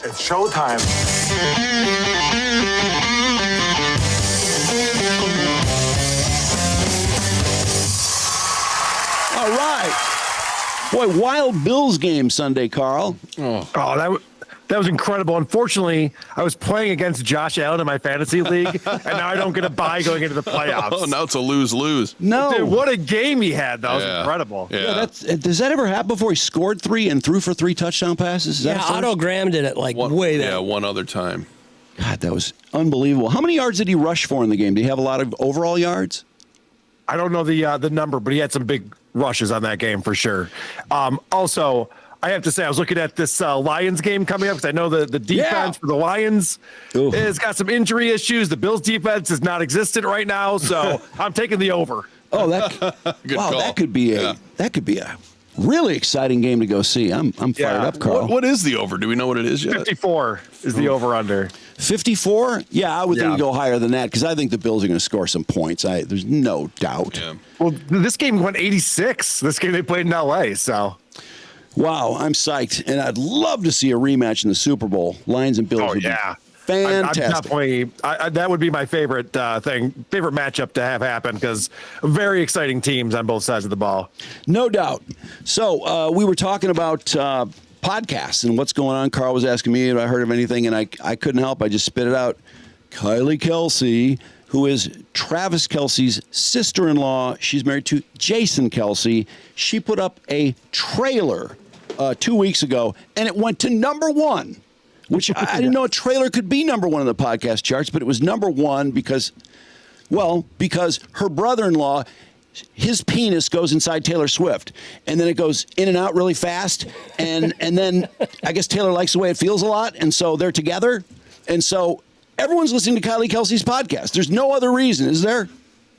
It's showtime. All right. Boy, wild Bills game Sunday, Carl. Oh, that was incredible. Unfortunately, I was playing against Josh Allen in my fantasy league, and now I don't get a bye going into the playoffs. Oh, now it's a lose-lose. No. Dude, what a game he had. That was incredible. Yeah. Does that ever happen before? He scored 3 and threw for 3 touchdown passes? Is that Otto Graham did it way there. Yeah, one other time. God, that was unbelievable. How many yards did he rush for in the game? Did he have a lot of overall yards? I don't know the number, but he had some big rushes on that game for sure. Also, I have to say, I was looking at this Lions game coming up because I know the defense for the Lions has got some injury issues. The Bills defense is not existent right now, so I'm taking the over. Oh, Good wow, call. that could be a really exciting game to go see. I'm fired up, Carl. What is the over? Do we know what it is yet? 54 is the over-under. 54? Yeah, I would think go higher than that because I think the Bills are going to score some points. There's no doubt. Yeah. Well, this game went 86. This game they played in L.A., so. Wow, I'm psyched. And I'd love to see a rematch in the Super Bowl. Lions and Bills would be fantastic. I'm definitely, that would be my favorite favorite matchup to have happen because very exciting teams on both sides of the ball. No doubt. So we were talking about podcasts and what's going on. Carl was asking me if I heard of anything, and I couldn't help. I just spit it out. Kylie Kelce, who is Travis Kelce's sister-in-law. She's married to Jason Kelce. She put up a trailer 2 weeks ago, and it went to number 1, which I didn't know a trailer could be number 1 on the podcast charts, but it was number 1 because her brother-in-law, his penis goes inside Taylor Swift, and then it goes in and out really fast, and then I guess Taylor likes the way it feels a lot, and so they're together, and so everyone's listening to Kylie Kelce's podcast. There's no other reason, is there?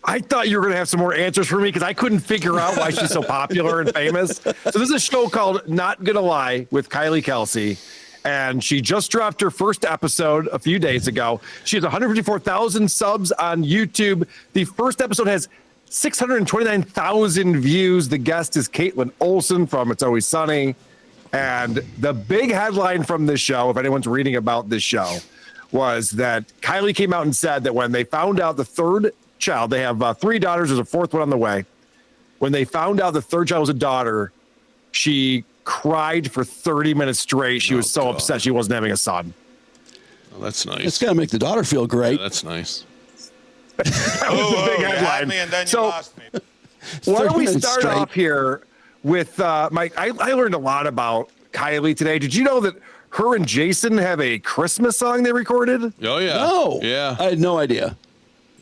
I thought you were going to have some more answers for me because I couldn't figure out why she's so popular and famous. So this is a show called Not Gonna Lie with Kylie Kelce, and she just dropped her first episode a few days ago. She has 154,000 subs on YouTube. The first episode has 629,000 views. The guest is Caitlyn Olsen from It's Always Sunny. And the big headline from this show, if anyone's reading about this show, was that Kylie came out and said that when they found out the third child, they have 3 daughters, there's a 4th one on the way. When they found out the third child was a daughter, she cried for 30 minutes straight. She was so upset she wasn't having a son. Oh, that's nice. It's got to make the daughter feel great. Yeah, that's nice. That was the big headline. Me and then so you lost me. Why don't we 30 start straight. off here with Mike? I learned a lot about Kylie today. Did you know that her and Jason have a Christmas song they recorded? Oh, yeah. No. Yeah. I had no idea.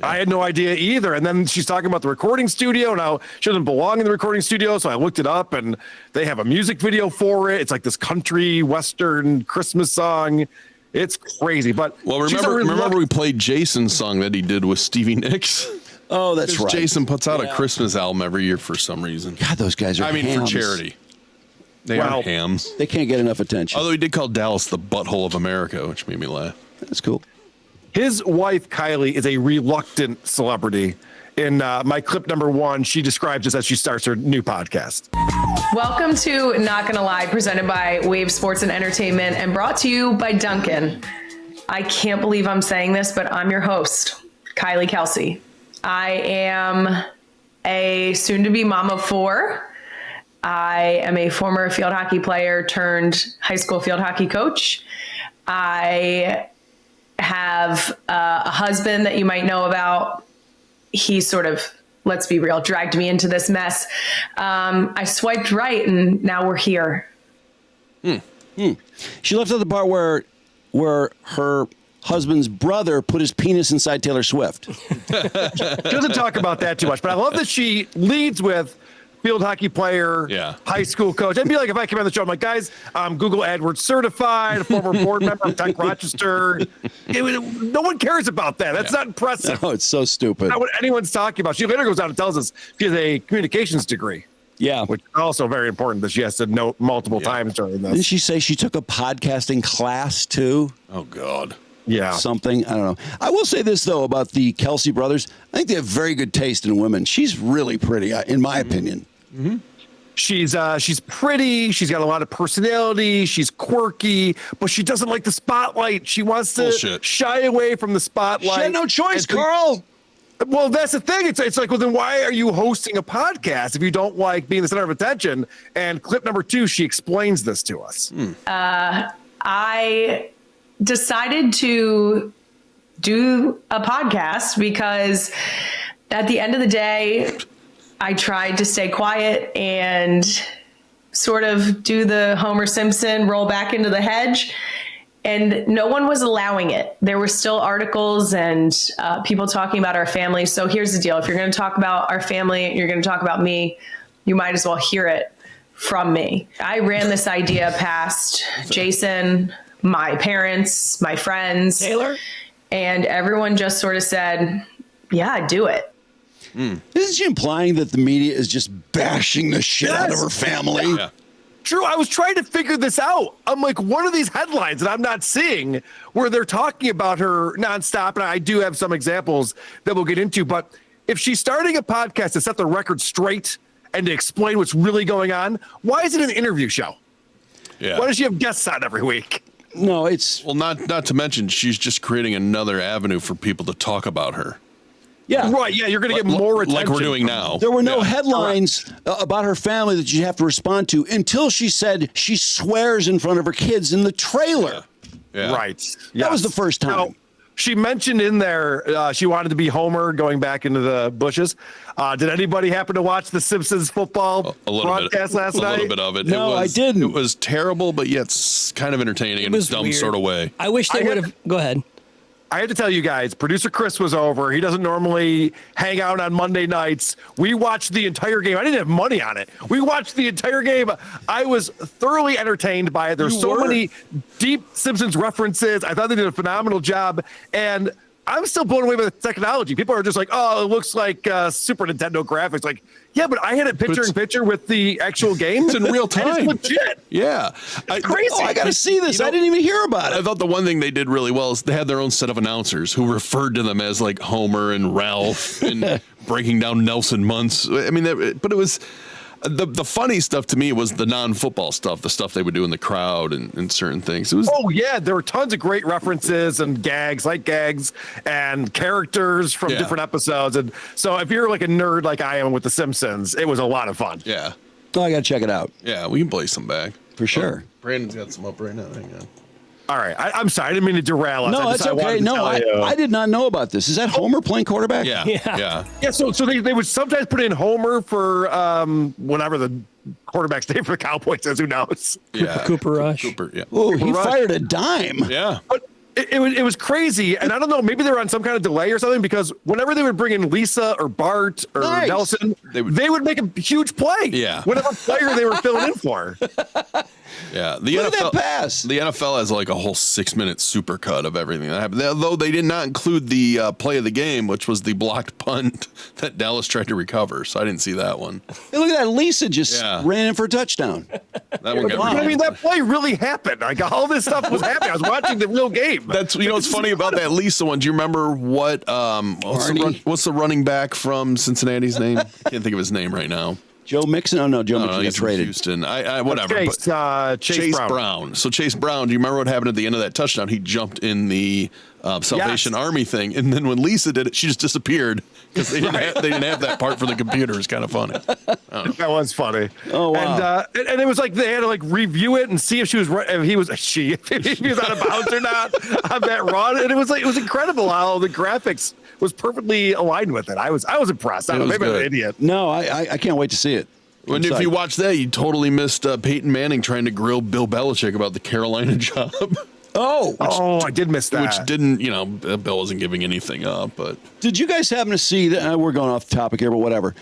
I had no idea either. And then she's talking about the recording studio and how she doesn't belong in the recording studio. So I looked it up and they have a music video for it. It's like this country Western Christmas song. It's crazy. But Well, remember we played Jason's song that he did with Stevie Nicks? Oh, that's Because right. Jason puts out a Christmas album every year for some reason. God, those guys are for hams. charity. They are hams. They can't get enough attention. Although he did call Dallas the butthole of America, which made me laugh. That's cool. His wife, Kylie, is a reluctant celebrity. In my clip number 1, she describes this as she starts her new podcast. Welcome to Not Gonna Lie, presented by Wave Sports and Entertainment and brought to you by Duncan. I can't believe I'm saying this, but I'm your host, Kylie Kelce. I am a soon-to-be mom of 4. I am a former field hockey player turned high school field hockey coach. I have a husband that you might know about. He sort of, let's be real, dragged me into this mess. I swiped right and now we're here. She left out the part where her husband's brother put his penis inside Taylor Swift. She doesn't talk about that too much, but I love that she leads with field hockey player, high school coach. I'd be like, if I came on the show, I'm like, guys, I'm Google AdWords certified, a former board member of Tech Rochester. No one cares about that. That's not impressive. Oh, it's so stupid. Not what anyone's talking about. She later goes out and tells us she has a communications degree. Yeah. Which is also very important that she has to note multiple times during this. Didn't she say she took a podcasting class too? Oh, God. Yeah. Something. I don't know. I will say this, though, about the Kelce brothers. I think they have very good taste in women. She's really pretty, in my opinion. Mm-hmm. She's pretty. She's got a lot of personality. She's quirky, but she doesn't like the spotlight. She wants to shy away from the spotlight. She had no choice, Carl. Well, that's the thing. It's like, well, then why are you hosting a podcast if you don't like being the center of attention? And clip number 2, she explains this to us. I decided to do a podcast because at the end of the day, I tried to stay quiet and sort of do the Homer Simpson roll back into the hedge, and no one was allowing it. There were still articles and people talking about our family. So here's the deal. If you're going to talk about our family, you're going to talk about me, you might as well hear it from me. I ran this idea past Jason, my parents, my friends, Taylor, and everyone just sort of said, yeah, do it. Isn't she implying that the media is just bashing the shit out of her family? Yeah. True. I was trying to figure this out. I'm like, what are these headlines that I'm not seeing where they're talking about her nonstop? And I do have some examples that we'll get into. But if she's starting a podcast to set the record straight and to explain what's really going on, why is it an interview show? Yeah. Why does she have guests on every week? No, it's... Well, not to mention, she's just creating another avenue for people to talk about her. Yeah. Right. Yeah. You're going to get more attention. Like we're doing now. There were no headlines about her family that you have to respond to until she said she swears in front of her kids in the trailer. Yeah. Right. That was the first time. Now, she mentioned in there she wanted to be Homer going back into the bushes. Did anybody happen to watch the Simpsons football broadcast last night? A little bit of it. No, I didn't. It was terrible, but yet kind of entertaining in a dumb weird. sort of way. I wish they would have. Go ahead. I had to tell you guys, producer Chris was over. He doesn't normally hang out on Monday nights. We watched the entire game. I didn't have money on it. We watched the entire game. I was thoroughly entertained by it. There's so many deep Simpsons references. I thought they did a phenomenal job. And I'm still blown away by the technology. People are just like, oh, it looks like Super Nintendo graphics. Like, yeah, but I had it picture in picture with the actual game. It's in real time. It's legit. Yeah. It's crazy. Oh, I got to see this. I didn't even hear about it. I thought the one thing they did really well is they had their own set of announcers who referred to them as like Homer and Ralph and breaking down Nelson Muntz. I mean, but it was... The funny stuff to me was the non-football stuff, the stuff they would do in the crowd and certain things. It was there were tons of great references and gags and characters from different episodes. And so if you're like a nerd like I am with The Simpsons, it was a lot of fun. Yeah. Oh, I got to check it out. Yeah, we can play some back. For sure. Brandon's got some up right now. Hang on. All right. I'm sorry. I didn't mean to derail us. No, that's okay. No, I did not know about this. Is that Homer playing quarterback? Yeah. So they would sometimes put in Homer for whatever the quarterback's name for the Cowboys is. Who knows? Yeah. Cooper Rush. Yeah. Oh, he fired a dime. Yeah. But it was crazy. And I don't know, maybe they were on some kind of delay or something, because whenever they would bring in Lisa or Bart or Nelson, they would make a huge play. Yeah. Whatever player they were filling in for. Yeah, Look at that pass. The NFL has like a whole 6-minute supercut of everything that happened. Though they did not include the play of the game, which was the blocked punt that Dallas tried to recover. So I didn't see that one. Hey, look at that. Lisa just ran in for a touchdown. That one got I mean, that play really happened. Like all this stuff was happening. I was watching the real game. That's what's funny about that Lisa one. Do you remember what's the running back from Cincinnati's name? Can't think of his name right now. Joe Mixon? Oh, no, Joe Mixon got traded. Houston. Whatever. Chase Brown. So Chase Brown, do you remember what happened at the end of that touchdown? He jumped in the Salvation Army thing, and then when Lisa did it, she just disappeared because they didn't have that part for the computer. It's kind of funny. That was funny. Oh wow! And it was like they had to like review it and see if he was out of bounds or not on that run. And it was incredible how the graphics was perfectly aligned with it. I was impressed. I don't know, maybe I'm an idiot. No, I can't wait to see it. When if you watch that, you totally missed Peyton Manning trying to grill Bill Belichick about the Carolina job. I did miss that. Which didn't, Bill wasn't giving anything up. But did you guys happen to see that? We're going off the topic here, but whatever.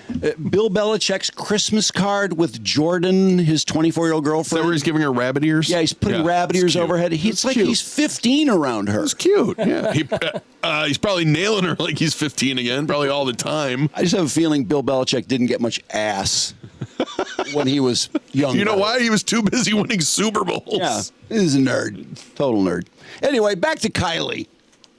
Bill Belichick's Christmas card with Jordan, his 24-year-old girlfriend. Is that where he's giving her rabbit ears? Yeah, he's putting rabbit ears overhead. It's like he's 15 around her. It's cute. Yeah, he's probably nailing her like he's 15 again, probably all the time. I just have a feeling Bill Belichick didn't get much ass when he was young. You know why? He was too busy winning Super Bowls. Yeah, he's a nerd. Total nerd. Anyway, back to Kylie.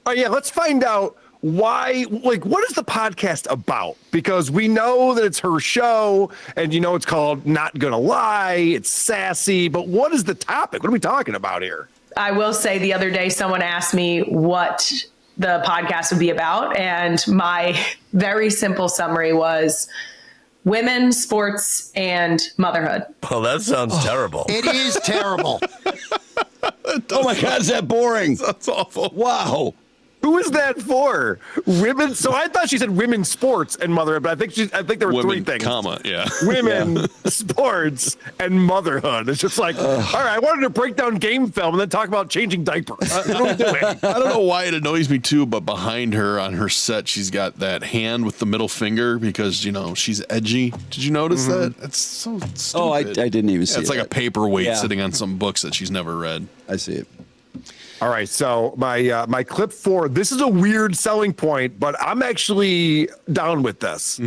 Oh, yeah, let's find out why, like, what is the podcast about? Because we know that it's her show and, it's called Not Gonna Lie. It's sassy, but what is the topic? What are we talking about here? I will say the other day, someone asked me what the podcast would be about. And my very simple summary was women, sports, and motherhood. Oh, that sounds terrible. It is terrible. Oh my God, is that boring? That's awful. Wow. Who is that for? Women. So I thought she said women's sports and motherhood, but I think there were Women, three things. yeah. Women, sports, and motherhood. It's just like, all right, I wanted to break down game film and then talk about changing diapers. What are we doing? I don't know why it annoys me too, but behind her on her set, she's got that hand with the middle finger because, she's edgy. Did you notice that? That's so stupid. Oh, I didn't even see It's like a that. paperweight sitting on some books that she's never read. I see it. All right, so my clip 4, this is a weird selling point, but I'm actually down with this.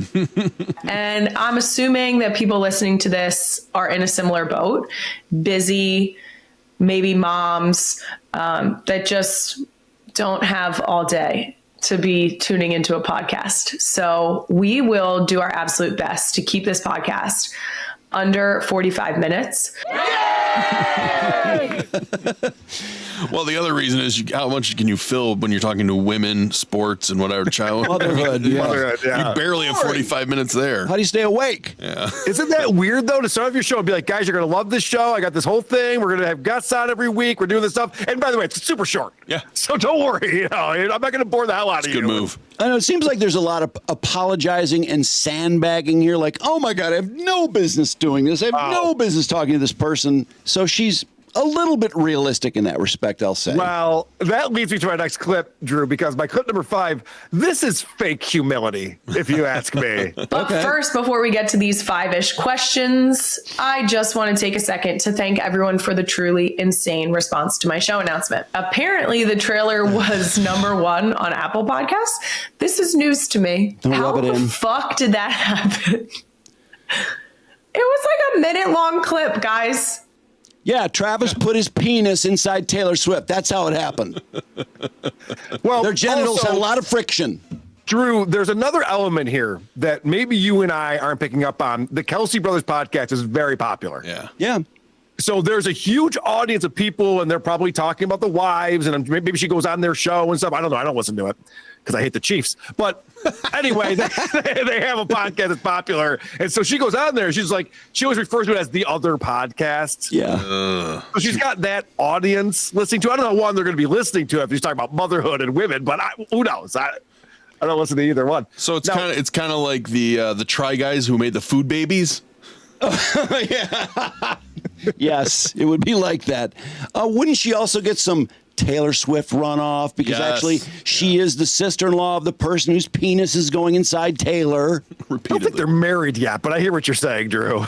And I'm assuming that people listening to this are in a similar boat, busy, maybe moms that just don't have all day to be tuning into a podcast. So we will do our absolute best to keep this podcast under 45 minutes. Well, the other reason is how much can you fill when you're talking to women, sports, and whatever child. Motherhood, yeah. Motherhood, yeah. You barely have 45 minutes there. How do you stay awake? Yeah. Isn't that weird, though, to start off your show and be like, guys, you're going to love this show. I got this whole thing. We're going to have guests on every week. We're doing this stuff. And by the way, it's super short. Yeah. So don't worry. I'm not going to bore the hell out of you. Good move. I know it seems like there's a lot of apologizing and sandbagging here. Like, oh my God, I have no business doing this. I have no business talking to this person. So she's a little bit realistic in that respect, I'll say. Well, that leads me to my next clip, Drew, because my clip number 5, this is fake humility, if you ask me. But first, before we get to these 5-ish questions, I just want to take a second to thank everyone for the truly insane response to my show announcement. Apparently, the trailer was #1 on Apple Podcasts. This is news to me. Don't How rub it the in. fuck did that happen? It was like a minute-long clip, guys. Yeah, Travis put his penis inside Taylor Swift. That's how it happened. Well, Their genitals also, had a lot of friction. Drew, there's another element here that maybe you and I aren't picking up on. The Kelce Brothers podcast is very popular. Yeah. Yeah. So there's a huge audience of people, and they're probably talking about the wives, and maybe she goes on their show and stuff. I don't know. I don't listen to it because I hate the Chiefs. But anyway, they have a podcast that's popular. And so she goes on there. She's like, she always refers to it as the other podcast. Yeah. So she's got that audience listening to it. I don't know one they're going to be listening to if she's talking about motherhood and women, but who knows? I don't listen to either one. So it's kind of like the Try Guys who made the Food Babies. Yeah. Yes, it would be like that. Wouldn't she also get some Taylor Swift runoff? Because actually, she is the sister-in-law of the person whose penis is going inside Taylor. I don't think they're married yet, but I hear what you're saying, Drew.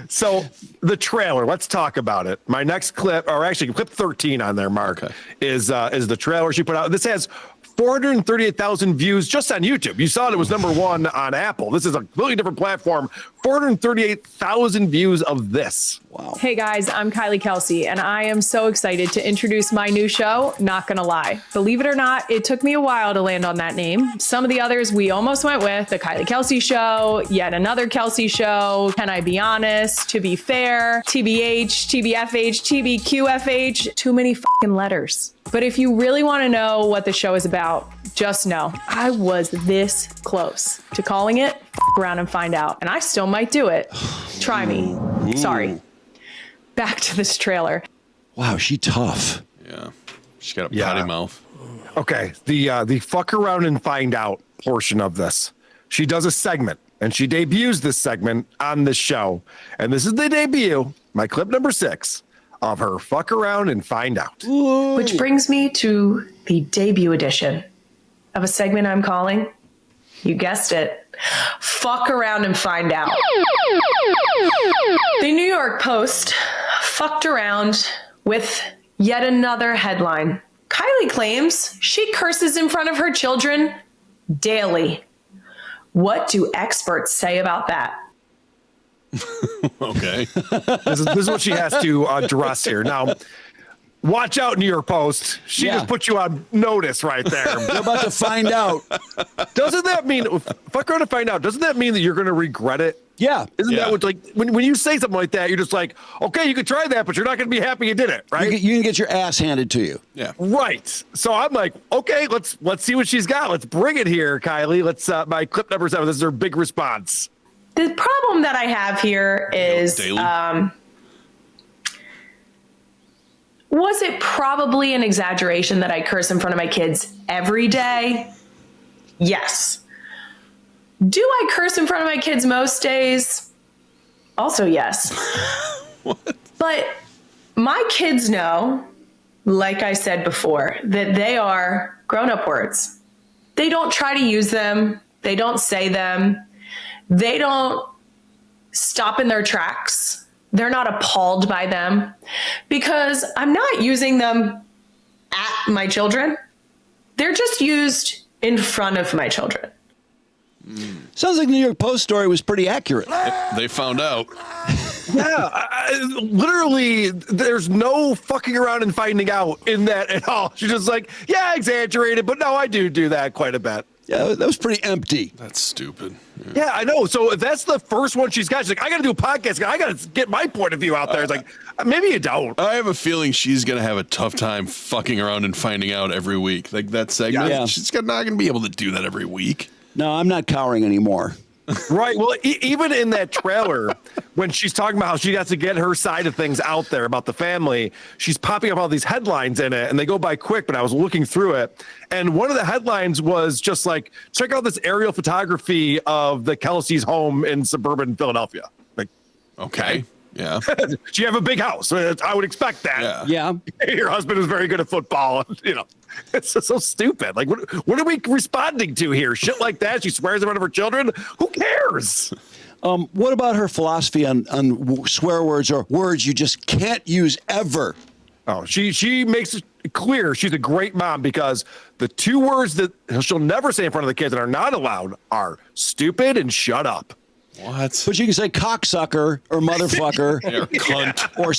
So the trailer, let's talk about it. My next clip, or actually clip 13 on there, Mark, is the trailer she put out. This has 438,000 views just on YouTube. You saw it was #1 on Apple. This is a completely different platform. 438,000 views of this. Wow. Hey guys, I'm Kylie Kelce, and I am so excited to introduce my new show, Not Gonna Lie. Believe it or not, it took me a while to land on that name. Some of the others we almost went with, The Kylie Kelce Show, Yet Another Kelce Show, Can I Be Honest, To Be Fair, TBH, TBFH, TBQFH, too many fucking letters. But if you really want to know what the show is about, just know I was this close to calling it around and find out. And I still might do it. Try me. Sorry. Back to this trailer. Wow, she tough. Yeah. She's got a potty mouth. Okay, the fuck around and find out portion of this. She does a segment, and she debuts this segment on this show. And this is the debut, my clip number 6, of her fuck around and find out. Which brings me to the debut edition of a segment I'm calling, you guessed it, Fuck Around and Find Out. The New York Post fucked around with yet another headline. Kylie claims she curses in front of her children daily. What do experts say about that? Okay. This is what she has to address here. Now, Watch out, New York Post. She Yeah. just put you on notice right there. We're about to find out. Doesn't that mean, if I go to find out, doesn't that mean that you're going to regret it? Yeah. Isn't Yeah. that what, like, when you say something like that, you're just like, okay, you could try that, but you're not going to be happy you did it, right? You can get your ass handed to you. Yeah. Right. So I'm like, okay, let's see what she's got. Let's bring it here, Kylie. Let's my clip number 7. This is her big response. The problem that I have here is, Daily. was it probably an exaggeration that I curse in front of my kids every day? Yes. Do I curse in front of my kids most days? Also, yes. But my kids know, like I said before, that they are grown-up words. They don't try to use them. They don't say them. They don't stop in their tracks. They're not appalled by them because I'm not using them at my children. They're just used in front of my children. Sounds like the New York Post story was pretty accurate. They found out. Yeah, literally, there's no fucking around and finding out in that at all. She's just like, yeah, exaggerated, but no, I do that quite a bit. Yeah, that was pretty empty. That's stupid. Yeah, I know. So if that's the first one she's got, she's like, I got to do a podcast. I got to get my point of view out there. It's like, maybe you don't. I have a feeling she's going to have a tough time fucking around and finding out every week. Like that segment, Yeah. she's not going to be able to do that every week. No, I'm not cowering anymore. Right. Well, even in that trailer, when she's talking about how she has to get her side of things out there about the family, she's popping up all these headlines in it, and they go by quick. But I was looking through it, and one of the headlines was just like, check out this aerial photography of the Kelce's home in suburban Philadelphia. Like, Okay. Yeah. you have a big house. I would expect that. Yeah. Yeah. Your husband is very good at football. You know, it's just so stupid. Like, what are we responding to here? Shit like that. She swears in front of her children. Who cares? What about her philosophy on swear words or words you just can't use ever? Oh, she makes it clear she's a great mom because the 2 words that she'll never say in front of the kids that are not allowed are stupid and shut up. What? But you can say cocksucker or motherfucker Or cunt. or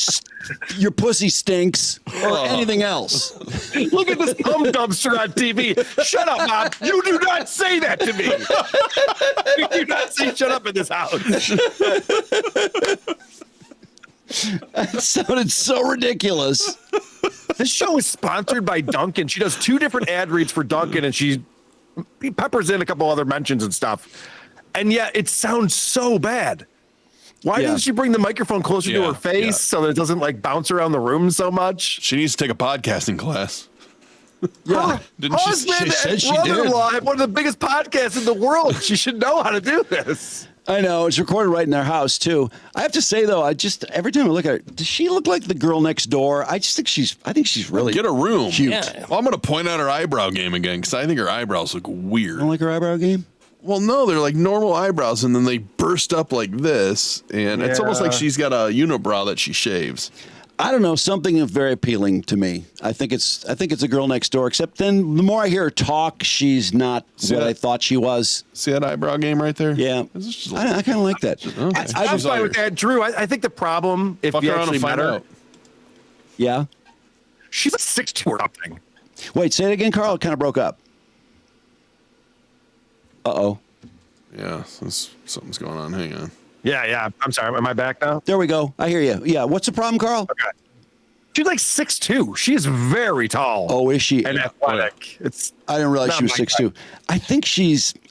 your pussy stinks or anything else. Look at this cum dumpster on TV. Shut up, Mom. You do not say that to me. You do not say shut up in this house. That sounded so ridiculous. This show is sponsored by Dunkin'. She does 2 different ad reads for Dunkin', and she peppers in a couple other mentions and stuff. And yet it sounds so bad. Why doesn't she bring the microphone closer to her face so that it doesn't like bounce around the room so much? She needs to take a podcasting class. Yeah. Didn't she? Husband She said and she did. brother-in-law have one of the biggest podcasts in the world. She should know how to do this. I know. It's recorded right in their house, too. I have to say, though, every time I look at her, does she look like the girl next door? I think she's really Get a room. cute. Yeah. Well, I'm going to point out her eyebrow game again because I think her eyebrows look weird. You don't like her eyebrow game? Well, no, they're like normal eyebrows, and then they burst up like this, and it's almost like Yeah. she's got a unibrow that she shaves. I don't know, something very appealing to me. I think it's a girl next door. Except then, the more I hear her talk, she's not See what that? I thought she was. See that eyebrow game right there? Yeah, This is just I kind of like that. Okay. I'm She's all fine with yours. that, Drew. I think the problem, if Fuck you around actually and met find her, out. Yeah. she's a 6'2" or something. Wait, say it again, Carl. It kind of broke up. Uh-oh. Yeah, something's going on. Hang on. Yeah. I'm sorry. Am I back now? There we go. I hear you. Yeah. What's the problem, Carl? Okay. She's like 6'2". She is very tall. Oh, is she? and athletic. It's I didn't realize not she was my 6'2". I think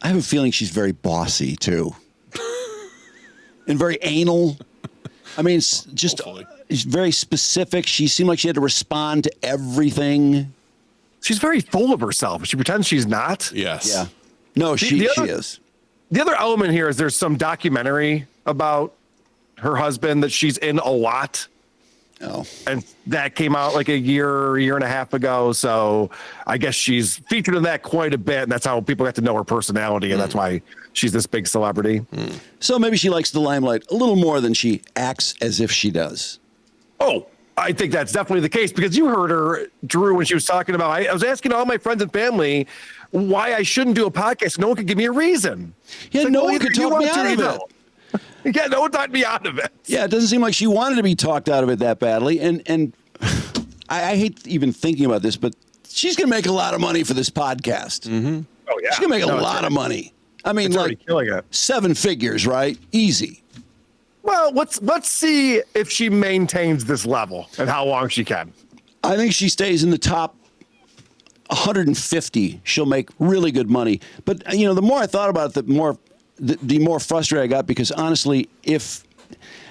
I have a feeling she's very bossy, too. And very anal. I mean, it's just Hopefully. it's very specific. She seemed like she had to respond to everything. She's very full of herself. She pretends she's not. Yes. Yeah. No, she the other- is. The other element here is there's some documentary about her husband that she's in a lot. Oh. And that came out like a year and a half ago. So I guess she's featured in that quite a bit. And that's how people got to know her personality. And that's why she's this big celebrity. So maybe she likes the limelight a little more than she acts as if she does. Oh, I think that's definitely the case because you heard her, Drew, when she was talking about, I was asking all my friends and family why I shouldn't do a podcast. No one could give me a reason. Yeah, It's like, no well, one could either you talk me want to out or of you it. don't. Yeah, no one talked me out of it. Yeah, it doesn't seem like she wanted to be talked out of it that badly. And I hate even thinking about this, but she's going to make a lot of money for this podcast. Oh yeah, She's going to make a lot of money. I mean, it's already like killing it. 7 figures, right? Easy. Well, let's see if she maintains this level and how long she can. I think she stays in the top 150. She'll make really good money. But the more I thought about it, the more frustrated I got, because honestly, if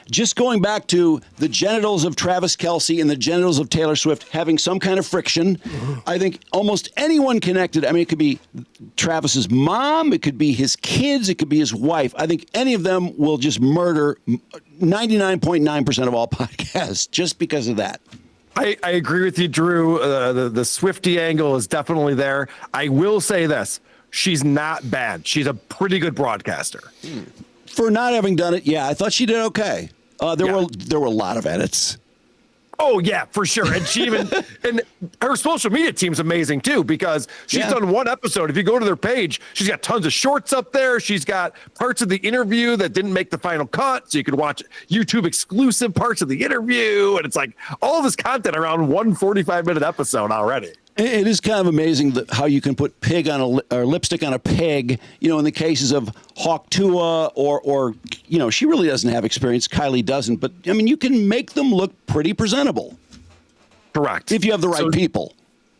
just going back to the genitals of Travis Kelce and the genitals of Taylor Swift having some kind of friction, I think almost anyone connected, I mean, it could be Travis's mom, it could be his kids, it could be his wife. I think any of them will just murder 99.9% of all podcasts just because of that. I agree with you, Drew. The Swiftie angle is definitely there. I will say this. She's not bad. She's a pretty good broadcaster. For not having done it, yeah, I thought she did okay. There were a lot of edits. Oh yeah, for sure. And she even and her social media team's amazing too, because she's done one episode. If you go to their page, she's got tons of shorts up there. She's got parts of the interview that didn't make the final cut, so you can watch YouTube exclusive parts of the interview. And it's like all this content around one 45-minute episode already. It is kind of amazing how you can put pig on or lipstick on a pig, in the cases of Hawk Tua or she really doesn't have experience. Kylie doesn't. But, I mean, you can make them look pretty presentable. Correct. If you have the right people.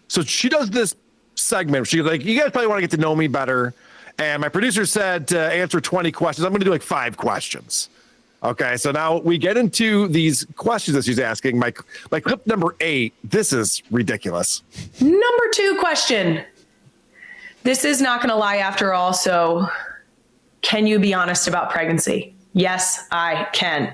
So she does this segment. She's like, you guys probably want to get to know me better. And my producer said to answer 20 questions. I'm going to do like 5 questions. Okay, so now we get into these questions that she's asking. My clip number 8, this is ridiculous. Number 2 question. This is not going to lie after all, so can you be honest about pregnancy? Yes, I can.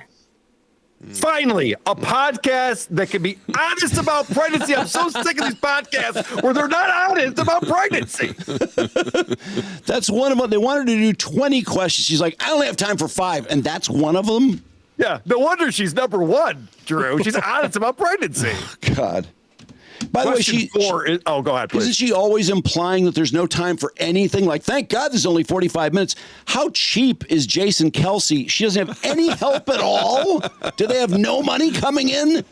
Finally, a podcast that can be honest about pregnancy. I'm so sick of these podcasts where they're not honest about pregnancy. That's one of them. They wanted to do 20 questions. She's like, I only have time for 5. And that's one of them? Yeah, no wonder she's number 1, Drew. She's honest about pregnancy. God. By the way, Question 4 is, oh, go ahead, please. Isn't she always implying that there's no time for anything? Like, thank God there's only 45 minutes. How cheap is Jason Kelce? She doesn't have any help at all? Do they have no money coming in?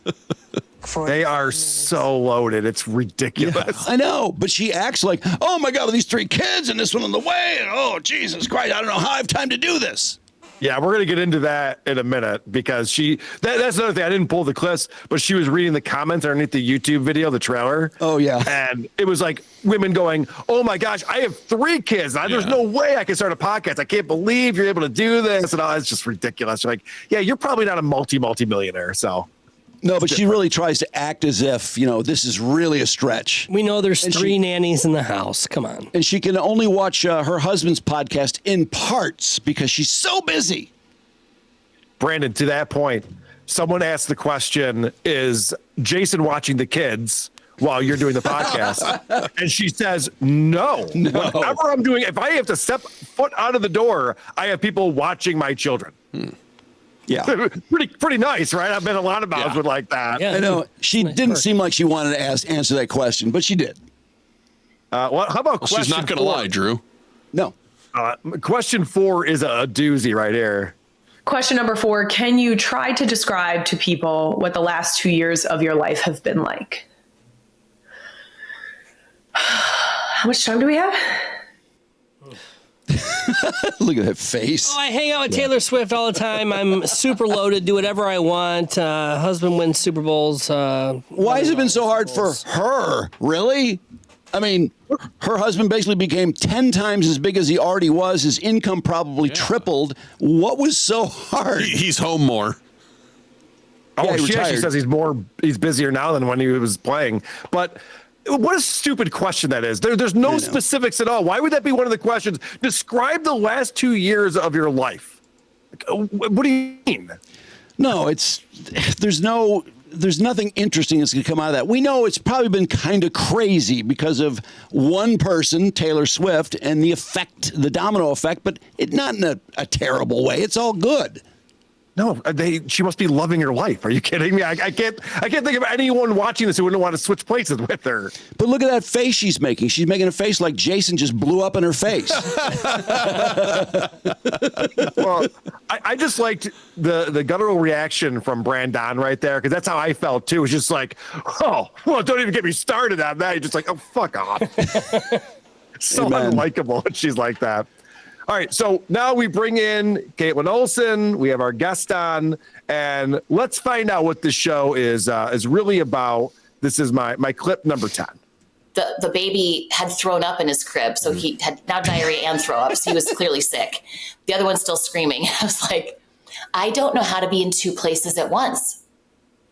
They are so loaded. It's ridiculous. I know, but she acts like, oh my God, with these 3 kids and this one on the way, and oh, Jesus Christ, I don't know how I have time to do this. Yeah, we're going to get into that in a minute, because that's another thing. I didn't pull the clips, but she was reading the comments underneath the YouTube video, the trailer. Oh, yeah. And it was like women going, oh my gosh, I have 3 kids. There's no way I can start a podcast. I can't believe you're able to do this. And all, it's just ridiculous. You're like, yeah, you're probably not a multi-millionaire. So. No, but she really tries to act as if, this is really a stretch. We know there's 3 nannies in the house. Come on. And she can only watch her husband's podcast in parts because she's so busy. Brandon, to that point, someone asked the question, is Jason watching the kids while you're doing the podcast? And she says, no. Whatever I'm doing, if I have to step foot out of the door, I have people watching my children. Yeah. Pretty nice, right? I've been a lot of moms would like that. Yeah. I know. She didn't seem like she wanted to answer that question, but she did. How about question she's not going to 4? lie, Drew. No. Question 4 is a doozy right here. Question number 4, can you try to describe to people what the last 2 years of your life have been like? How much time do we have? Look at that face. Oh, I hang out with Taylor Swift all the time. I'm super loaded, do whatever I want. Husband wins Super Bowls. Why has it been so hard for her? Really? I mean, her husband basically became 10 times as big as he already was. His income probably tripled. What was so hard? He's home more. Oh, Yeah, he she actually retired. says he's busier now than when he was playing. But what a stupid question that is. There's no specifics at all. Why would that be one of the questions? Describe the last 2 years of your life. What do you mean? No, there's nothing interesting that's going to come out of that. We know it's probably been kind of crazy because of one person, Taylor Swift, and the domino effect, but not in a terrible way. It's all good. No, she must be loving her life. Are you kidding me? I can't think of anyone watching this who wouldn't want to switch places with her. But look at that face she's making. She's making a face like Jason just blew up in her face. Well, I just liked the guttural reaction from Brandon right there, because that's how I felt too. It was just like, oh, well, don't even get me started on that. You're just like, oh, fuck off. So Amen. unlikable when she's like that. All right, so now we bring in Caitlyn Olsen. We have our guest on, and let's find out what this show is really about. This is my clip number 10. The baby had thrown up in his crib, so he had now diarrhea and throw up, so he was clearly sick. The other one's still screaming. I was like, I don't know how to be in two places at once.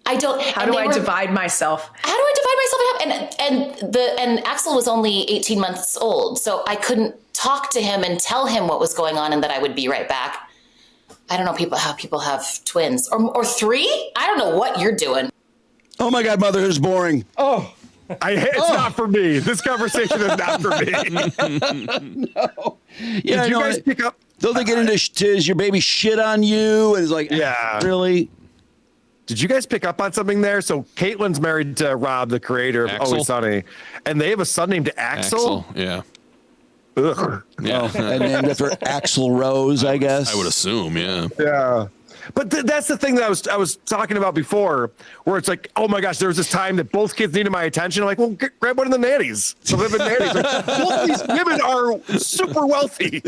I don't. How do I divide myself? How do I divide myself up? And Axel was only 18 months old, so I couldn't talk to him and tell him what was going on and that I would be right back. I don't know how people have twins or three. I don't know what you're doing. Oh my God, motherhood is boring. Oh, It's not for me. This conversation is not for me. no. Yeah, Did you guys pick up? Don't they get into is your baby shit on you? And it's like, Yeah. really? Did you guys pick up on something there? So Caitlyn's married to Rob, the creator of Axel? Always Sunny, and they have a son named Axel. Yeah. Ugh. Yeah. And named after Axl Rose, I guess. I would assume, yeah. Yeah. But that's the thing that I was talking about before, where it's like, oh my gosh, there was this time that both kids needed my attention. I'm like, well, grab one of the nannies. So they've been nannies. Like, both of these women are super wealthy.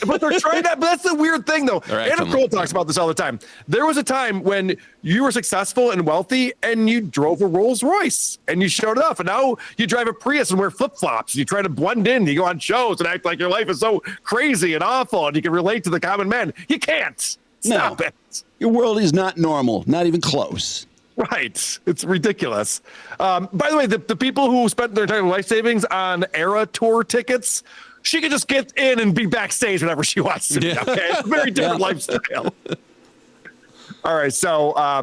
But they're trying that. But that's the weird thing, though. Anna Cole talks about this all the time. There was a time when you were successful and wealthy, and you drove a Rolls Royce, and you showed it off. And now you drive a Prius and wear flip flops. You try to blend in. You go on shows and act like your life is so crazy and awful, and you can relate to the common man. You can't. Stop it. Your world is not normal, not even close. Right. It's ridiculous. By the way, the people who spent their entire life savings on Era tour tickets, she could just get in and be backstage whenever she wants to. Yeah. Okay, it's a very different lifestyle. All right, so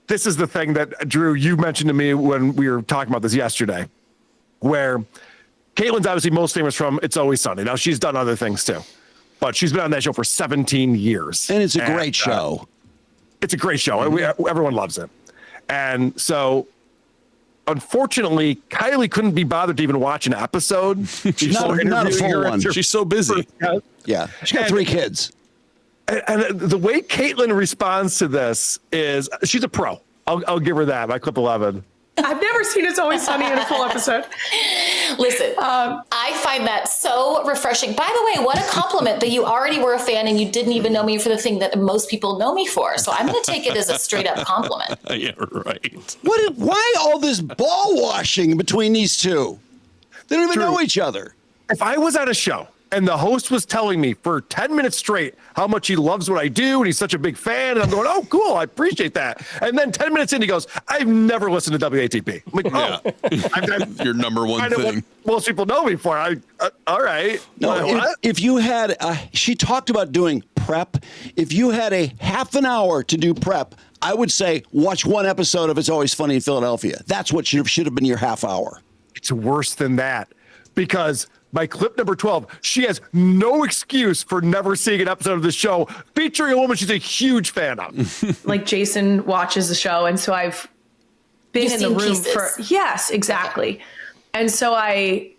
this is the thing that, Drew, you mentioned to me when we were talking about this yesterday, where Caitlyn's obviously most famous from It's Always Sunny. Now, she's done other things too, but she's been on that show for 17 years. And it's a great show. It's a great show. Everyone loves it. And so, unfortunately, Kylie couldn't be bothered to even watch an episode. Not a full one. She's so busy. Yeah. She got 3 kids. And the way Caitlyn responds to this is she's a pro. I'll give her that. My clip 11. I've never seen It's Always Sunny in a full episode. Listen, I find that so refreshing. By the way, what a compliment that you already were a fan and you didn't even know me for the thing that most people know me for. So I'm going to take it as a straight up compliment. Yeah, right. Why all this ball washing between these two? They don't even know each other. If I was at a show and the host was telling me for 10 minutes straight how much he loves what I do and he's such a big fan, and I'm going, oh, cool, I appreciate that. And then 10 minutes in, he goes, I've never listened to WATP. I'm like, I'm your number one thing. What most people know me for. All right. No, if you had, she talked about doing prep. If you had a half an hour to do prep, I would say watch one episode of It's Always Funny in Philadelphia. That's what should have been your half hour. It's worse than that, because by clip number 12, she has no excuse for never seeing an episode of the show featuring a woman she's a huge fan of. Like, Jason watches the show, and so I've been You've in the seen room pieces. for yes, exactly. And so I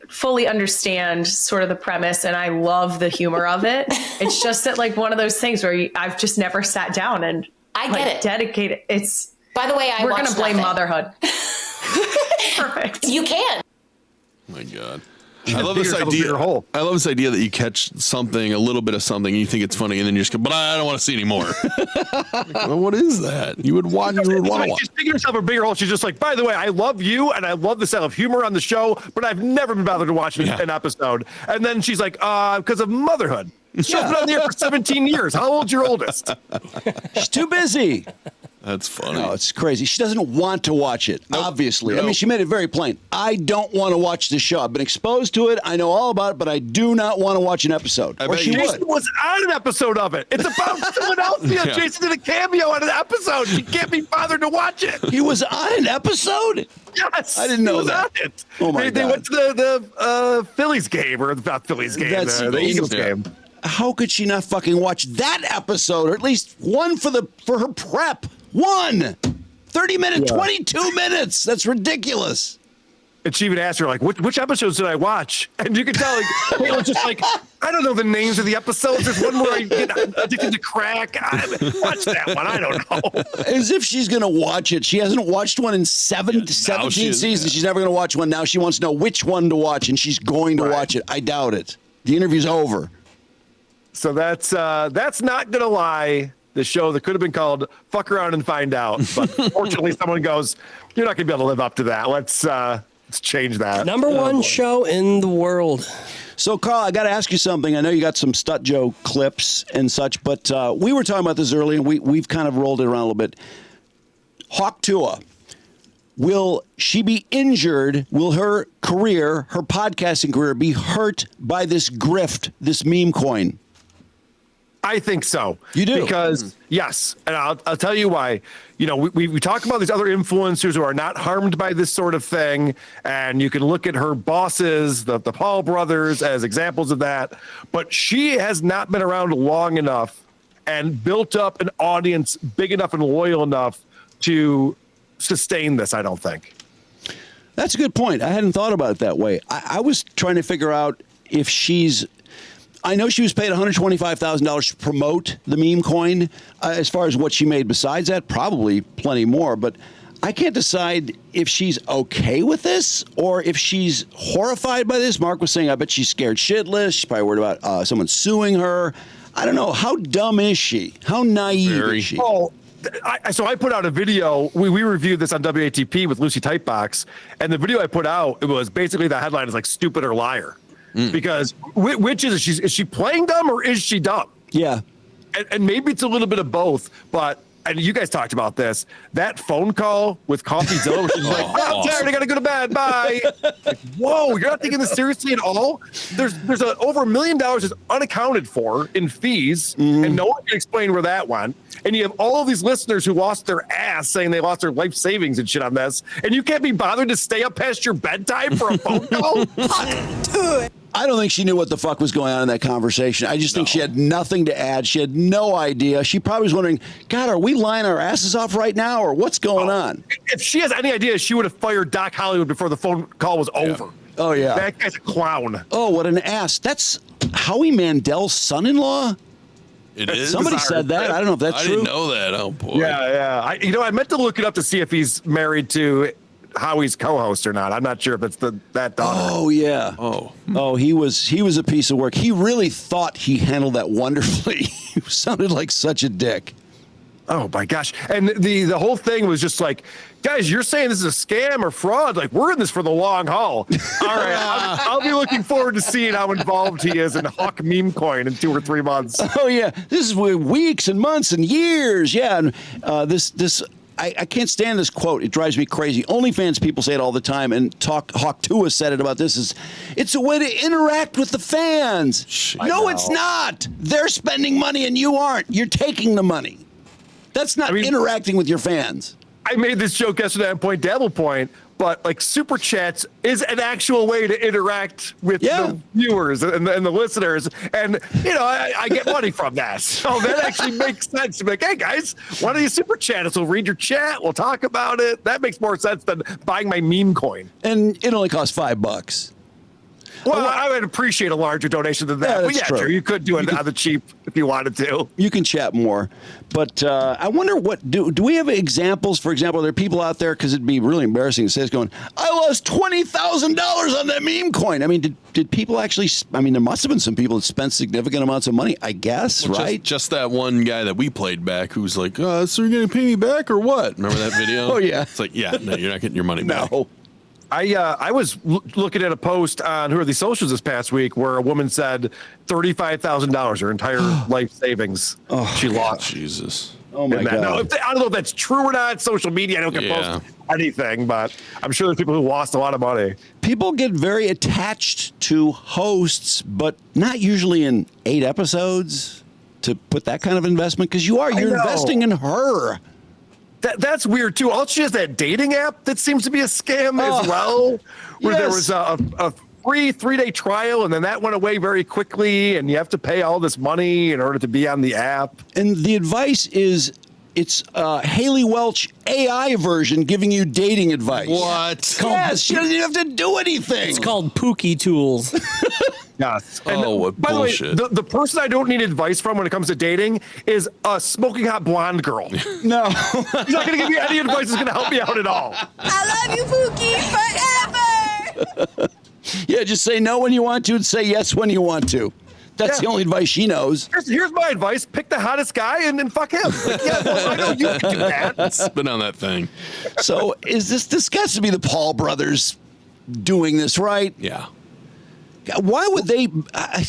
fully understand sort of the premise, and I love the humor of it. It's just that, like, one of those things where I've just never sat down and I get it. Dedicated. It's, by the way, we're going to blame nothing. motherhood. Perfect. You can. Oh my God. I love this idea. I love this idea that you catch something, a little bit of something, and you think it's funny, and then you just go, but I don't want to see anymore. Like, well, what is that? You would want to watch. She's digging herself a bigger hole. She's just like, by the way, I love you, and I love the style of humor on the show, but I've never been bothered to watch an episode. And then she's like, because of motherhood. She's been on the air for 17 years. How old's your oldest? She's too busy. That's funny. No, it's crazy. She doesn't want to watch it, obviously. Nope. I mean, she made it very plain. I don't want to watch the show. I've been exposed to it. I know all about it, but I do not want to watch an episode. I Or bet she Jason would. was on an episode of it. It's about Philadelphia. Yeah. Jason did a cameo on an episode. She can't be bothered to watch it. He was on an episode? Yes, I didn't know he was that. on it. Oh, my They God. went to the Phillies game, or not Phillies game, That's the Eagles Eagles, yeah. game. how could she not fucking watch that episode, or at least one for her prep? 30 minutes, 22 minutes. That's ridiculous. And she even asked her, like, which episodes did I watch? And you could tell, like, it was just like, I don't know the names of the episodes. There's one where I get addicted to crack. Watch that one. I don't know. As if she's going to watch it. She hasn't watched one in 17 seasons. Yeah. She's never going to watch one. Now she wants to know which one to watch, and she's going to watch it. I doubt it. The interview's over. So that's Not Gonna Lie, the show that could have been called Fuck Around and Find Out. But fortunately, someone goes, you're not going to be able to live up to that. Let's change that. Number one show in the world. So, Carl, I got to ask you something. I know you got some Stut Joe clips and such, but we were talking about this earlier, and we've kind of rolled it around a little bit. Hawk Tuah, will she be injured? Will her career, her podcasting career, be hurt by this grift, this meme coin? I think so. You do? Because, yes, and I'll tell you why. You know, we talk about these other influencers who are not harmed by this sort of thing, and you can look at her bosses, the Paul brothers, as examples of that, but she has not been around long enough and built up an audience big enough and loyal enough to sustain this, I don't think. That's a good point. I hadn't thought about it that way. I was trying to figure out if she's... I know she was paid $125,000 to promote the meme coin. As far as what she made besides that, probably plenty more. But I can't decide if she's okay with this or if she's horrified by this. Mark was saying, I bet she's scared shitless. She's probably worried about someone suing her. I don't know. How dumb is she? How naive is she? Oh, so I put out a video. We reviewed this on WATP with Lucy Tightbox. And the video I put out, it was basically the headline is like stupid or liar. Because which is she playing dumb or is she dumb? Yeah. And maybe it's a little bit of both, but and you guys talked about this, that phone call with CoffeeZilla, which is like, oh, I'm tired, I gotta go to bed, bye. Like, whoa, you're not taking this seriously at all? There's over $1 million is unaccounted for in fees, and no one can explain where that went. And you have all of these listeners who lost their ass saying they lost their life savings and shit on this, and you can't be bothered to stay up past your bedtime for a phone call? I don't think she knew what the fuck was going on in that conversation. I just think she had nothing to add. She had no idea. She probably was wondering, God, are we lying our asses off right now, or what's going on? If she has any idea, she would have fired Doc Hollywood before the phone call was over. Oh, yeah. That guy's a clown. Oh, what an ass. That's Howie Mandel's son-in-law? It is. Somebody said that. I don't know if that's I true. didn't know that. Oh, boy. Yeah. I meant to look it up to see if he's married to Howie's co-host or not. I'm not sure if it's that daughter. Oh, yeah. Oh, he was a piece of work. He really thought he handled that wonderfully. He sounded like such a dick. Oh my gosh. And the whole thing was just like, guys, you're saying this is a scam or fraud. Like, we're in this for the long haul. All right. I'll be looking forward to seeing how involved he is in Hawk meme coin in 2 or 3 months. Oh, yeah. This is weeks and months and years. Yeah. And I can't stand this quote. It drives me crazy. OnlyFans people say it all the time, and Hawk Tuah said it about this. It's a way to interact with the fans. No, it's not. They're spending money and you aren't. You're taking the money. That's not interacting with your fans. I made this joke yesterday on Point Dabble Point, but like super chats is an actual way to interact with the viewers and the listeners. And, I get money from that. So that actually makes sense to be like, hey, guys, why don't you super chat us? We'll read your chat. We'll talk about it. That makes more sense than buying my meme coin. And it only costs $5. Well, I would appreciate a larger donation than that. That's true. Sure, you could do it on the cheap if you wanted to. You can chat more. But I wonder do we have examples? For example, are there people out there, because it'd be really embarrassing to say this, going, I lost $20,000 on that meme coin. I mean, did people actually, there must have been some people that spent significant amounts of money, I guess, right? Just that one guy that we played back who's like, so you're going to pay me back or what? Remember that video? Oh, yeah. It's like, no, you're not getting your money back. No. I was looking at a post on Who Are These Socials this past week where a woman said $35,000, her entire life savings, she lost. Jesus. Oh, my God. Now, I don't know if that's true or not. Social media, I don't get post anything, but I'm sure there's people who lost a lot of money. People get very attached to hosts, but not usually in 8 episodes to put that kind of investment, because you're investing in her. That's weird too. Also, she has that dating app that seems to be a scam as well, where there was a free 3-day trial, and then that went away very quickly, and you have to pay all this money in order to be on the app. And the advice is it's Haley Welch AI version giving you dating advice. What? Yes, she doesn't even have to do anything. It's called Pookie Tools. Yes. Oh, what by bullshit. the way, the person I don't need advice from when it comes to dating is a smoking hot blonde girl. No. He's not going to give me any advice that's going to help me out at all. I love you, Pookie, forever. Yeah, just say no when you want to and say yes when you want to. That's the only advice she knows. Here's my advice. Pick the hottest guy and then fuck him. Like, yeah, well, I know you can do that. Spin on that thing. So is this has to be the Paul brothers doing this, right? Yeah. Why would they?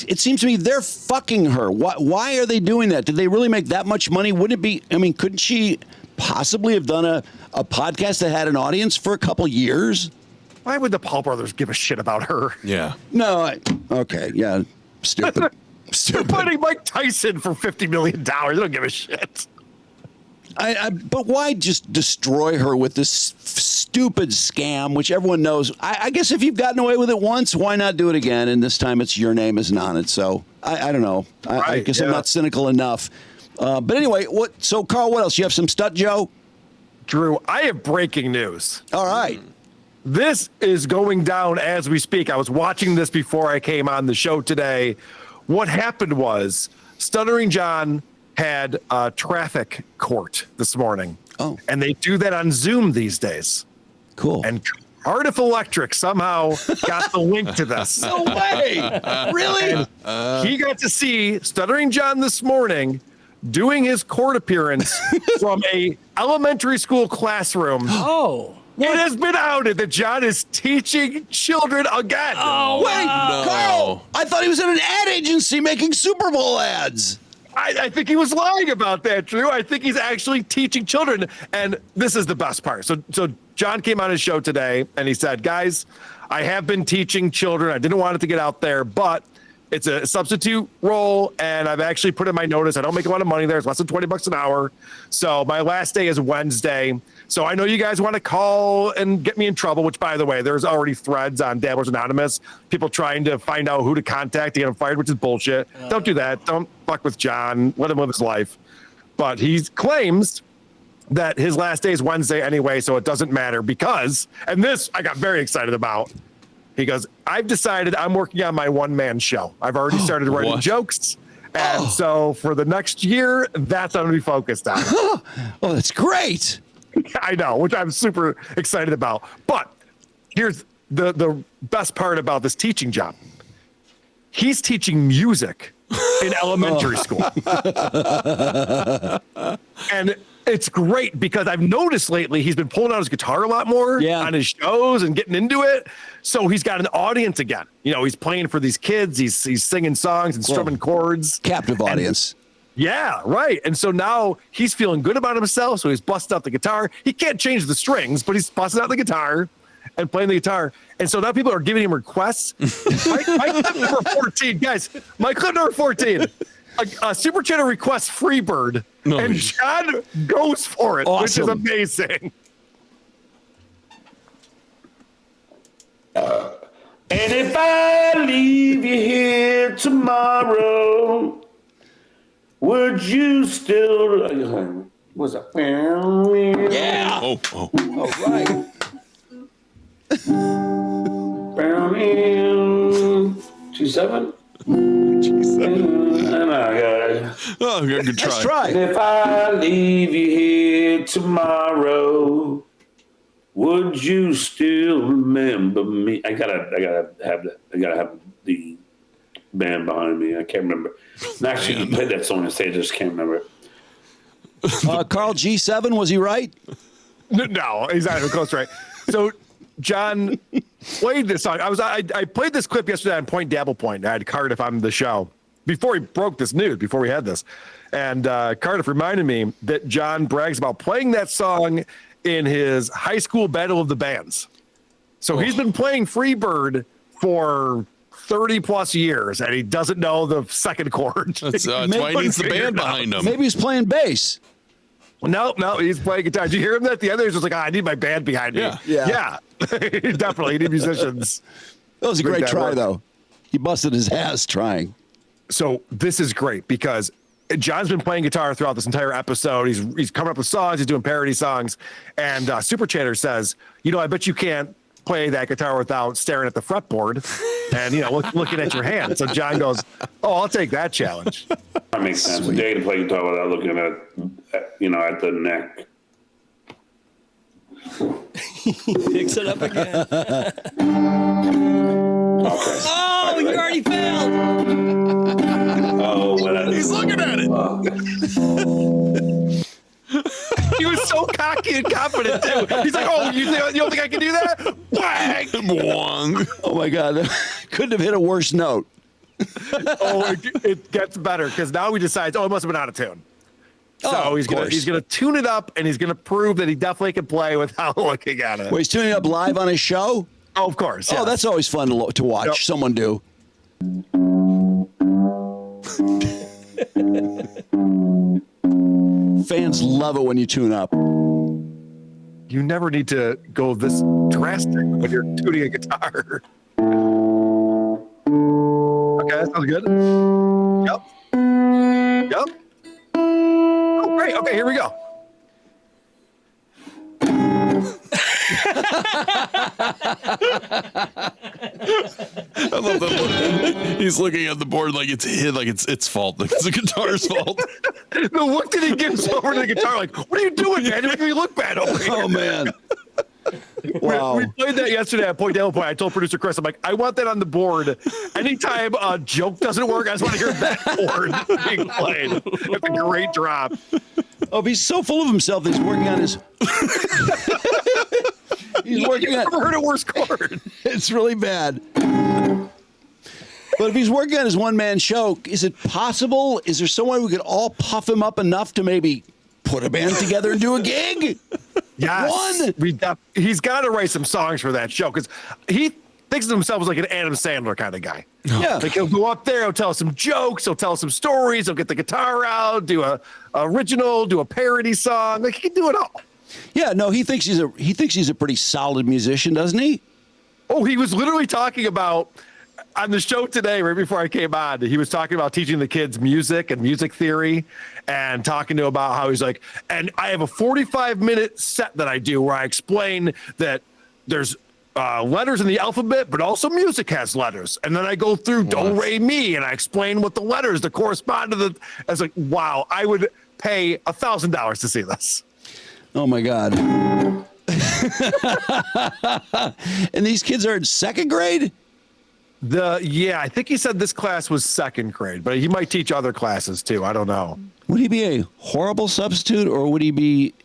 It seems to me they're fucking her. Why are they doing that? Did they really make that much money? Wouldn't it be? I mean, couldn't she possibly have done a podcast that had an audience for a couple years? Why would the Paul brothers give a shit about her? Yeah. No. Okay. Yeah. Stupid. They're Stupid. putting Mike Tyson for $50 million. They don't give a shit. But why just destroy her with this stupid scam, which everyone knows? I guess if you've gotten away with it once, why not do it again? And this time it's your name isn't on it. So I don't know. I guess I'm not cynical enough. But anyway, so Carl, what else? You have some Stut Joe? Drew, I have breaking news. All right. This is going down as we speak. I was watching this before I came on the show today. What happened was Stuttering John had a traffic court this morning. Oh. And they do that on Zoom these days. Cool. And Cardiff Electric somehow got the link to this. No way. Really? He got to see Stuttering John this morning doing his court appearance from a elementary school classroom. Oh. It has been outed that John is teaching children again. Oh, Wait, wow. Carl, I thought he was at an ad agency making Super Bowl ads. I think he was lying about that, Drew. I think he's actually teaching children. And this is the best part. So John came on his show today and he said, guys, I have been teaching children. I didn't want it to get out there, but it's a substitute role. And I've actually put in my notice. I don't make a lot of money there. It's less than $20 an hour. So my last day is Wednesday. So I know you guys want to call and get me in trouble, which, by the way, there's already threads on Dabblers Anonymous, people trying to find out who to contact to get him fired, which is bullshit. Don't do that. Don't fuck with John. Let him live his life. But he claims that his last day is Wednesday anyway, so it doesn't matter because, and this I got very excited about, he goes, I've decided I'm working on my one-man show. I've already started writing What? jokes. And so for the next year, that's what I'm going to be focused on. Oh, that's great. I know, which I'm super excited about. But here's the best part about this teaching job. He's teaching music in elementary school. And it's great because I've noticed lately he's been pulling out his guitar a lot more on his shows and getting into it. So he's got an audience again. You know, he's playing for these kids. He's singing songs and strumming chords. Captive audience. Yeah, right. And so now he's feeling good about himself. So he's busting out the guitar. He can't change the strings, but he's busting out the guitar and playing the guitar. And so now people are giving him requests. my clip number 14, guys, my clip number 14, a super chatter requests Freebird. No, and John goes for it, which is amazing. And if I leave you here tomorrow, would you still? What's that? Yeah. Oh. All right. 27. Oh, good try. Let's try. And if I leave you here tomorrow, would you still remember me? I gotta have that. I gotta have the band behind me. I can't remember. And actually, you played that song on stage. I just can't remember it. Carl G7, was he right? No, he's not even close, right? So John played this song. I played this clip yesterday on Point Dabble Point. I had Cardiff on the show before he broke this news, before we had this. And Cardiff reminded me that John brags about playing that song in his high school battle of the bands. So he's been playing Freebird for 30 plus years and he doesn't know the second chord. That's why he needs the band behind him. Maybe he's playing bass. No, he's playing guitar. Did you hear him at the end? He's just like, I need my band behind me. Yeah. Definitely. You need musicians. That was a Make great that try, work. though. He busted his ass trying. So this is great because John's been playing guitar throughout this entire episode. He's coming up with songs. He's doing parody songs. And Super Chatter says, I bet you can't play that guitar without staring at the fretboard and, looking at your hand. So John goes, I'll take that challenge. That makes sense. A day to play guitar without looking at at the neck. Picks it up again. Okay. Oh, you already failed. Oh, well, He's looking at it. He was so cocky and confident, too. He's like, you don't think I can do that? Wang! Wong. Oh, my God. Couldn't have hit a worse note. It gets better because now he decides, it must have been out of tune. So he's gonna tune it up and he's gonna prove that he definitely can play without looking at it. Well, he's tuning up live on his show? Oh, of course. Oh, yes. that's always fun to watch someone do. Fans love it when you tune up. You never need to go this drastic when you're tuning a guitar. Okay, that sounds good. Yep. Oh, great. Okay, here we go. I love that look. He's looking at the board like it's its fault. Like it's the guitar's fault. The look that he gives over to the guitar, like, what are you doing, man? You're making me look bad over here. Oh, man. Wow. We played that yesterday at Point Demo Point. I told producer Chris, I'm like, I want that on the board. Anytime a joke doesn't work, I just want to hear that board being played. It's a great drop. Oh, he's so full of himself that he's working on his... he's working on... I've never heard a worse chord. It's really bad. But if he's working on his one-man show, is it possible? Is there some way we could all puff him up enough to maybe put a band together and do a gig? Yes. He's got to write some songs for that show because he thinks of himself as like an Adam Sandler kind of guy. Yeah. Like he'll go up there, he'll tell some jokes, he'll tell some stories, he'll get the guitar out, do a original, do a parody song. Like he can do it all. Yeah, no, he thinks he's a pretty solid musician, doesn't he? Oh, he was literally talking about on the show today, right before I came on, he was talking about teaching the kids music and music theory and talking to about how he's like, and I have a 45-minute set that I do where I explain that there's letters in the alphabet, but also music has letters. And then I go through do, re, mi, and I explain what the letters that correspond to the, I was like, wow, I would pay $1,000 to see this. Oh, my God. And these kids are in second grade? I think he said this class was second grade, but he might teach other classes too. I don't know. Would he be a horrible substitute or would he be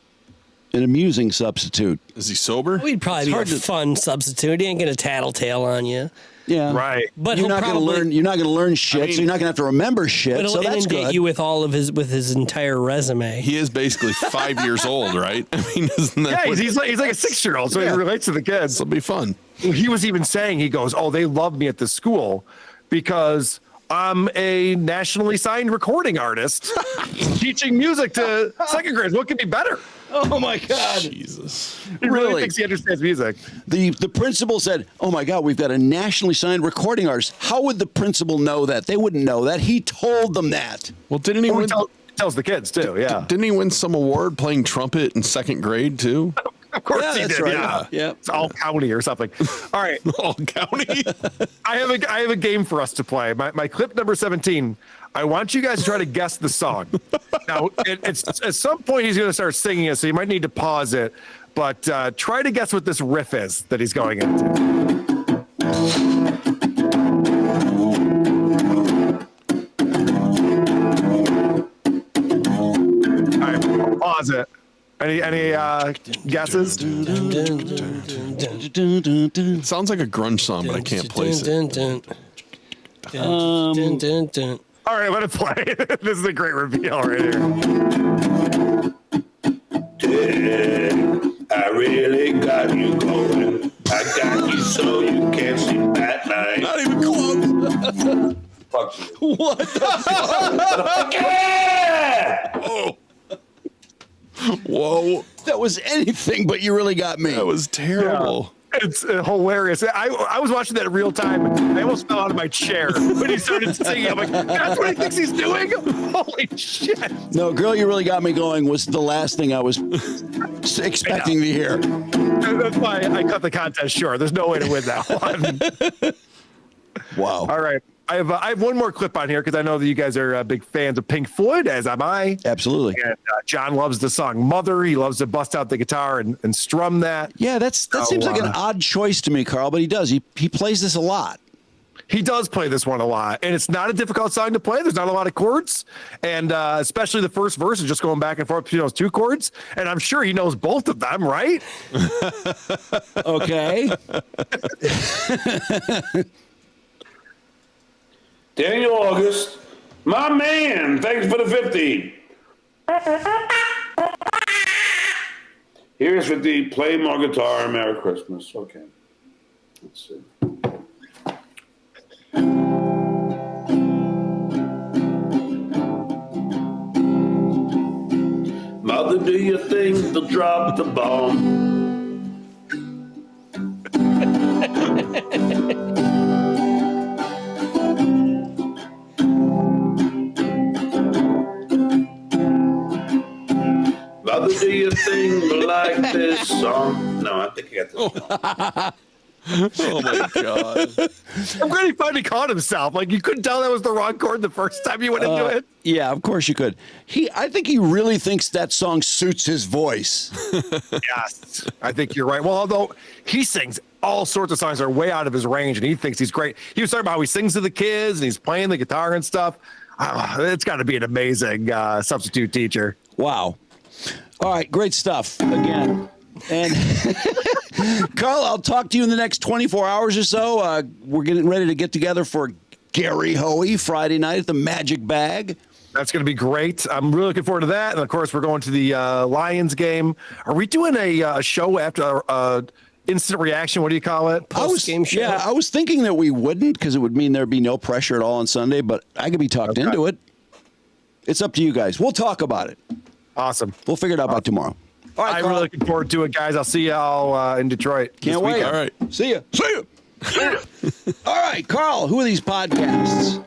an amusing substitute? Is he sober? We'd probably be a fun substitute. He ain't gonna tattletale on you. Yeah. Right. But you're not going to learn. You're not going to learn shit. So you're not going to have to remember shit. But So it'll that's inundate good. you with all of his entire resume. He is basically 5 years old, right? I mean, isn't that? Yeah, he's like a 6-year-old, so he relates to the kids. It'll be fun. He was even saying, he goes, "Oh, they love me at the school because I'm a nationally signed recording artist teaching music to second graders. What could be better?" Oh my God. Jesus. He really thinks he understands music. The principal said, "Oh my God, we've got a nationally signed recording artist." How would the principal know that? They wouldn't know that. He told them that. Well, didn't he He win? tells the kids too. Yeah, Didn't he win some award playing trumpet in second grade too? of course Yeah, he that's did. right. Yeah, Yeah. It's all county or something. All right, All county. I have a game for us to play. My clip number 17. I want you guys to try to guess the song. Now, it's at some point he's going to start singing it, so you might need to pause it. But try to guess what this riff is that he's going into. All right, pause it. Any guesses? It sounds like a grunge song, but I can't place it. All right, let it play. This is a great reveal right here. I really got you going. I got you so you can't sleep at night. Not even close. Fuck you. What the Yeah! Oh. Whoa. That was anything but you really got me. That was terrible. It's hilarious. I was watching that in real time. I almost fell out of my chair when he started singing. I'm like, that's what he thinks he's doing? Holy shit. No, Girl, You Really Got Me Going was the last thing I was expecting to hear. That's why I cut the contest short. There's no way to win that one. Wow. All right. I have one more clip on here because I know that you guys are big fans of Pink Floyd, as am I. Absolutely. And John loves the song Mother. He loves to bust out the guitar and strum that. Yeah, that seems like an odd choice to me, Carl, but he does. He plays this a lot. He does play this one a lot, and it's not a difficult song to play. There's not a lot of chords, and especially the first verse is just going back and forth between those two chords, and I'm sure he knows both of them, right? Okay. Daniel August, my man, thanks for the 50. Here's 50, play more guitar, Merry Christmas. Okay, let's see. Mother, do you think they'll drop the bomb? Mother, do you think we like this song? No, I think I got this song. Oh my God. I'm glad he finally caught himself. Like, you couldn't tell that was the wrong chord the first time you went into it. Yeah, of course you could. I think he really thinks that song suits his voice. Yes, I think you're right. Well, although he sings all sorts of songs that are way out of his range, and he thinks he's great. He was talking about how he sings to the kids and he's playing the guitar and stuff. It's got to be an amazing substitute teacher. Wow. All right, great stuff again. And Carl, I'll talk to you in the next 24 hours or so. We're getting ready to get together for Gary Hoey Friday night at the Magic Bag. That's going to be great. I'm really looking forward to that. And of course, we're going to the Lions game. Are we doing a show after instant reaction? What do you call it? Post-game show. Yeah, I was thinking that we wouldn't because it would mean there'd be no pressure at all on Sunday, but I could be talked into it. It's up to you guys. We'll talk about it. Awesome. We'll figure it out by tomorrow. All right, I'm Carl. really looking forward to it, guys. I'll see y'all in Detroit. Can't wait. All right. See ya. See ya. All right, Carl, who are these podcasts?